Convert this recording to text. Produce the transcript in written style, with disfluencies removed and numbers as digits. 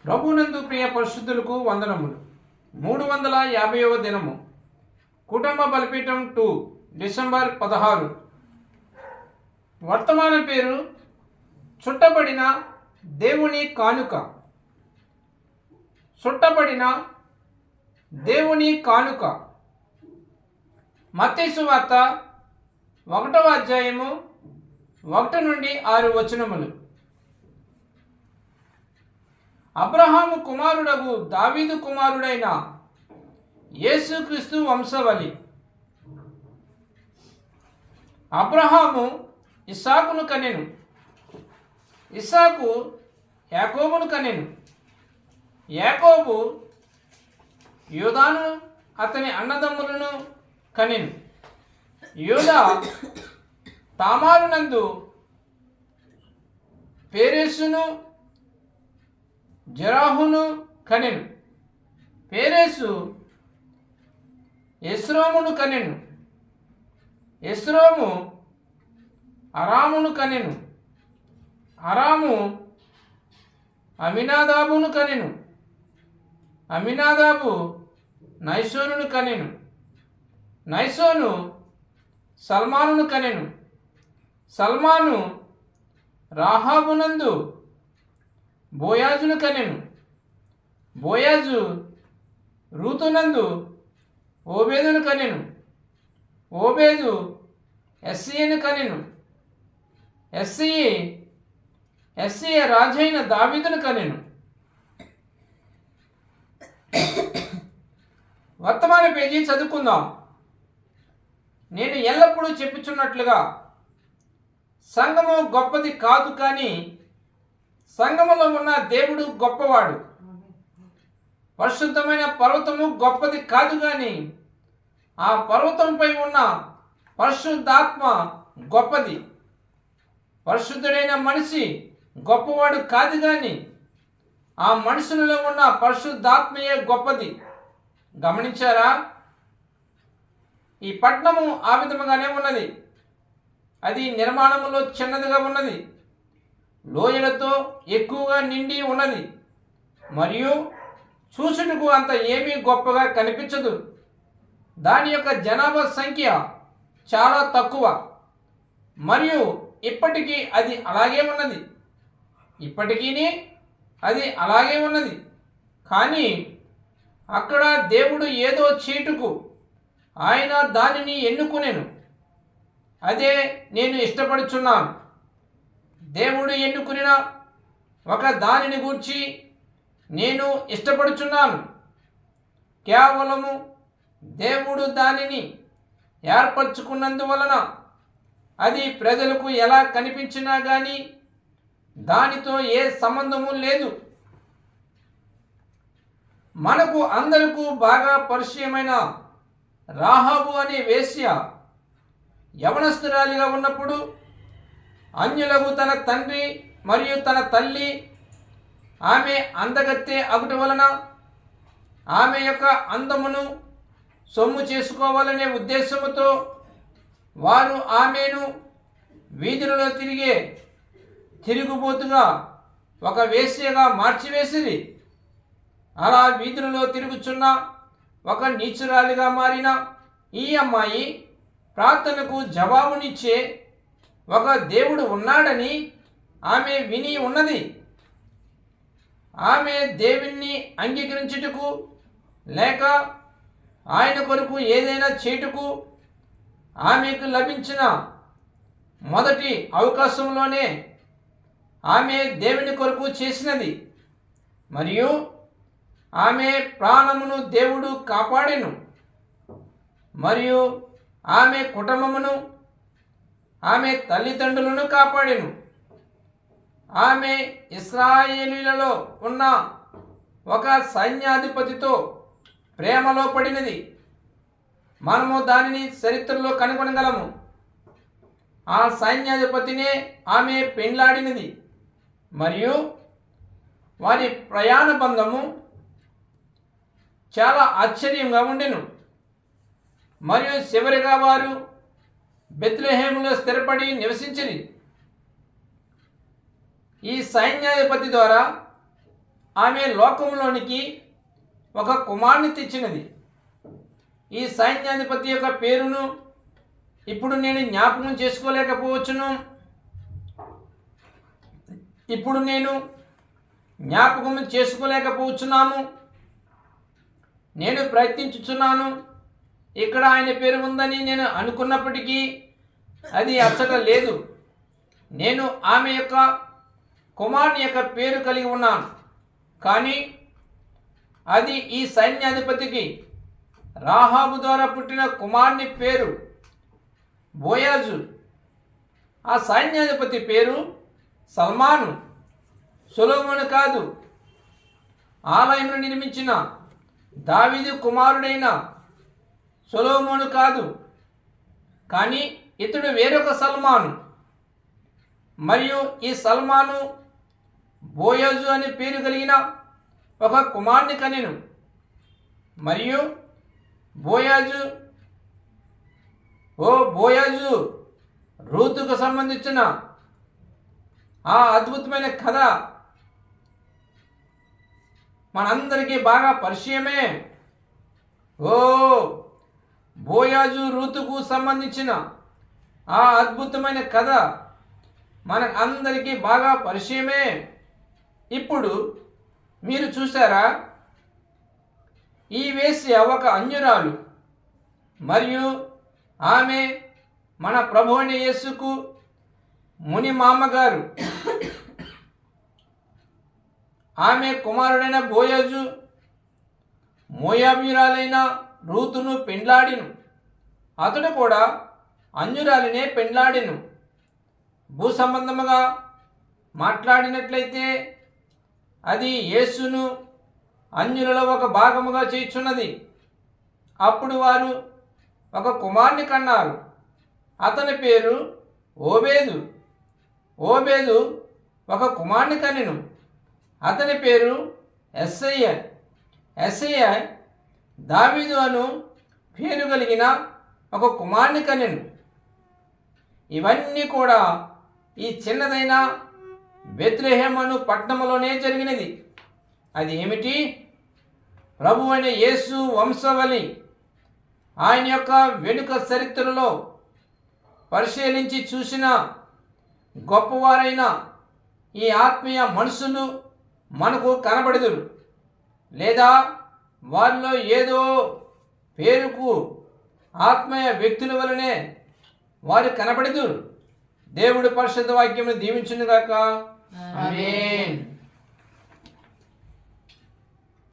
ప్రభునందు ప్రియ పరిశుద్ధులకు వందనములు. 350వ దినము. కుటుంబ బలిపీఠం 2 డిసెంబర్ 16. వర్తమాన పేరు చుట్టబడిన దేవుని కానుక. చుట్టబడిన దేవుని కానుక. మత్తయి సువార్త 1వ అధ్యాయము 1 నుండి 6 వచనములు. అబ్రహాము కుమారుడగు దావీదు కుమారుడైన యేసుక్రీస్తు వంశవలి. అబ్రహాము ఇస్సాకును కనెను, ఇస్సాకు యాకోబును కనెను, యాకోబు యూదాను అతని అన్నదమ్ములను కనెను. యూదా తామారునందు పేరెసును జెరాహును కనెను. పేరెసు ఎస్రోమును కనెను, ఎస్రోము అరామును కనెను, అరాము అమినాదాబును కనెను, అమినాదాబు నైసోనును కనెను, నైసోను సల్మానును కనెను, సల్మాను రాహాబునందు బోయాజును కనెను, బోయాజు రూతునందు ఓబేదును కనెను, ఓబేదు ఎస్సీను కనెను, ఎస్సీ రాజైన దావీదును కనెను. వర్తమాన పేజీ చదువుకుందాం. నేను ఎల్లప్పుడూ చెప్పుచున్నట్లుగా సంఘము గొప్పది కాదు, కానీ సంఘములో ఉన్న దేవుడు గొప్పవాడు. పరిశుద్ధమైన పర్వతము గొప్పది కాదు, కానీ ఆ పర్వతంపై ఉన్న పరిశుద్ధాత్మ గొప్పది. పరిశుద్ధుడైన మనిషి గొప్పవాడు కాదు, కానీ ఆ మనుషులలో ఉన్న పరిశుద్ధాత్మయే గొప్పది. గమనించారా? ఈ పట్టణము ఆ విధముగానే ఉన్నది. అది నిర్మాణములో చిన్నదిగా ఉన్నది, లోయలతో ఎక్కువగా నిండి ఉన్నది, మరియు చూసుటకు అంత ఏమీ గొప్పగా కనిపించదు. దాని యొక్క జనాభా సంఖ్య చాలా తక్కువ, మరియు ఇప్పటికీ అది అలాగే ఉన్నది. ఇప్పటికీ అది అలాగే ఉన్నది. కానీ అక్కడ దేవుడు ఏదో చీటుకు ఆయన దానిని ఎన్నుకునేను. అదే నేను ఇష్టపడుచున్నాను. దేవుడు ఎన్నుకునిన ఒక దానిని గూర్చి నేను ఇష్టపడుచున్నాను. కేవలము దేవుడు దానిని ఏర్పరచుకున్నందువలన అది ప్రజలకు ఎలా కనిపించినా కానీ దానితో ఏ సంబంధము లేదు. మనకు అందరికీ బాగా పరిచయమైన రాహాబు అనే వేశ్య యవనస్తురాలిగా ఉన్నప్పుడు అన్యులకు తన తండ్రి మరియు తన తల్లి ఆమె అందగత్తె అగుట వలన ఆమె యొక్క అందమును సొమ్ము చేసుకోవాలనే ఉద్దేశముతో వారు ఆమెను వీధులలో తిరుగుబోతుగా ఒక వేశ్యగా మార్చివేసిరి. అలా వీధులలో తిరుగుచున్న ఒక నీచురాలిగా మారిన ఈ అమ్మాయి ప్రార్థనకు జవాబునిచ్చే ఒక దేవుడు ఉన్నాడని ఆమె విని ఉన్నది. ఆమె దేవుణ్ణి అంగీకరించుటకు లేక ఆయన కొరకు ఏదైనా చేటుకు ఆమెకు లభించిన మొదటి అవకాశంలోనే ఆమె దేవుని కొరకు చేసినది, మరియు ఆమె ప్రాణమును దేవుడు కాపాడెను, మరియు ఆమె కుటుంబమును ఆమె తల్లిదండ్రులను కాపాడెను. ఆమె ఇశ్రాయేలీయులలో ఉన్న ఒక సైన్యాధిపతితో ప్రేమలో పడినది. మనము దానిని చరిత్రలో కనుగొనగలము. ఆ సైన్యాధిపతినే ఆమె పెండ్లాడినది, మరియు వారి ప్రయాణ బంధము చాలా ఆశ్చర్యంగా ఉండెను. మరియు చివరిగా వారు బెత్లెహేములో స్థిరపడి నివసించిరి. ఈ సైన్యాధిపతి ద్వారా ఆమె లోకంలోనికి ఒక కుమారుని తెచ్చినది. ఈ సైన్యాధిపతి యొక్క పేరును ఇప్పుడు నేను జ్ఞాపకం చేసుకోలేకపోవచ్చును. నేను ప్రయత్నించుచున్నాను. ఇక్కడ ఆయన పేరు ఉందని నేను అనుకున్నప్పటికీ అది అచ్చట లేదు. నేను ఆమె యొక్క కుమారుని యొక్క పేరు కలిగి ఉన్నాను, కానీ అది ఈ సైన్యాధిపతికి రాహాబు ద్వారా పుట్టిన కుమారుని పేరు బోయాజు. ఆ సైన్యాధిపతి పేరు సల్మాను. సొలొమోను కాదు. ఆలయమును నిర్మించిన దావీదు కుమారుడైన సొలొమోను కాదు, కానీ ఇతడు వేరొక సల్మాను. మరియు ఈ సల్మాను బోయాజు అనే పేరు కలిగిన ఒక కుమారుని కనెను. మరియు బోయాజు రూతుకు సంబంధించిన ఆ అద్భుతమైన కథ మనందరికీ బాగా పరిచయమే. బోయాజు రూతుకు సంబంధించిన ఆ అద్భుతమైన కథ మన అందరికీ బాగా పరిచయమే. ఇప్పుడు మీరు చూసారా, ఈ వేశ్య ఒక అన్యురాలు మరియు ఆమె మన ప్రభు అయిన యేసుకు ముని మామగారు. ఆమె కుమారుడైన బోయాజు మోయాబీయురాలైన రూతును పెండ్లాడిను. అతడు కూడా అన్యురాలినే పెండ్లాడిను. భూ సంబంధముగా మాట్లాడినట్లయితే అది యేసును అన్యులలో ఒక భాగముగా చేయుచున్నది. అప్పుడు వారు ఒక కుమారుని కన్నారు. అతని పేరు ఓబేదు. ఓబేదు ఒక కుమారుని కనెను. అతని పేరు యెస్సయ్య. యెస్సయ్య దావీదు అను పేరు కలిగిన ఒక కుమారుని కనెను. ఇవన్నీ కూడా ఈ చిన్నదైన బెత్లెహేం అను పట్టణంలోనే జరిగినది. అది ఏమిటి? ప్రభు అయిన యేసు వంశవళి. ఆయన యొక్క వెనుక చరిత్రలో పరిశీలించి చూసిన గొప్పవారైన ఈ ఆత్మీయ మనుషులు మనకు కనబడదురు, లేదా వారిలో ఏదో పేరుకు ఆత్మీయ వ్యక్తుల వలనే వారు కనబడదురు. దేవుడి పరిశుద్ధ వాక్యమును దీవించునుగాక. ఆమేన్.